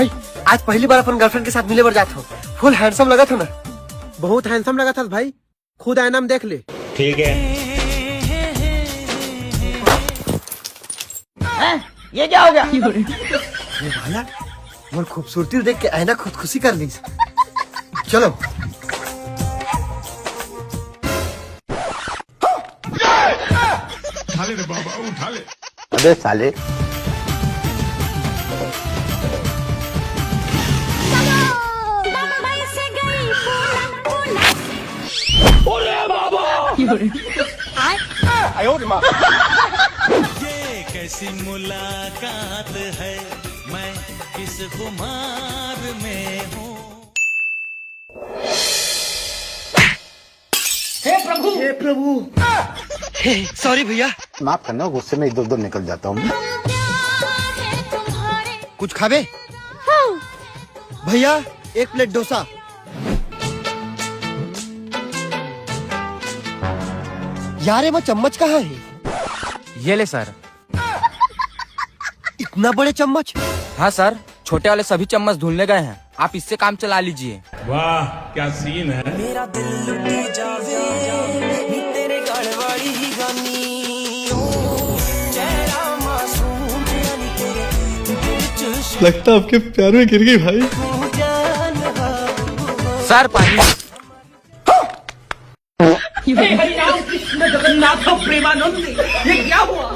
भाई आज पहली बार अपन गर्लफ्रेंड के साथ मिले बर जात हो। फुल हैंडसम लगा था ना? बहुत हैंडसम लगा था भाई, खुद आईना में देख ले। ठीक है। ये क्या हो गया? ये भाला मोर खूबसूरती देख के आईना खुद खुशी कर ली। चलो उठा ले रे बाबा, उठा ले। अबे साले ये कैसी मुलाकात है, मैं किस खुमार में हूँ। हे प्रभु सॉरी भैया। माफ करना, गुस्से में इधर उधर निकल जाता हूँ। कुछ खावे? भैया एक प्लेट डोसा। यार ये चम्मच कहाँ है? ये ले सर। इतना बड़े चम्मच? हाँ सर, छोटे वाले सभी चम्मच धुलने गए हैं, आप इससे काम चला लीजिए। वाह क्या सीन है। मेरा दिल लुटी जावे, नी तेरे गड़बड़ी ही गानी, चेहरा मासूम यानी तेरे दिल चुश लगता आपके प्यार में गिर गई भाई। सर पानी। हरिनाम कृष्ण जगन्नाथ प्रेमानंद, ये क्या हुआ?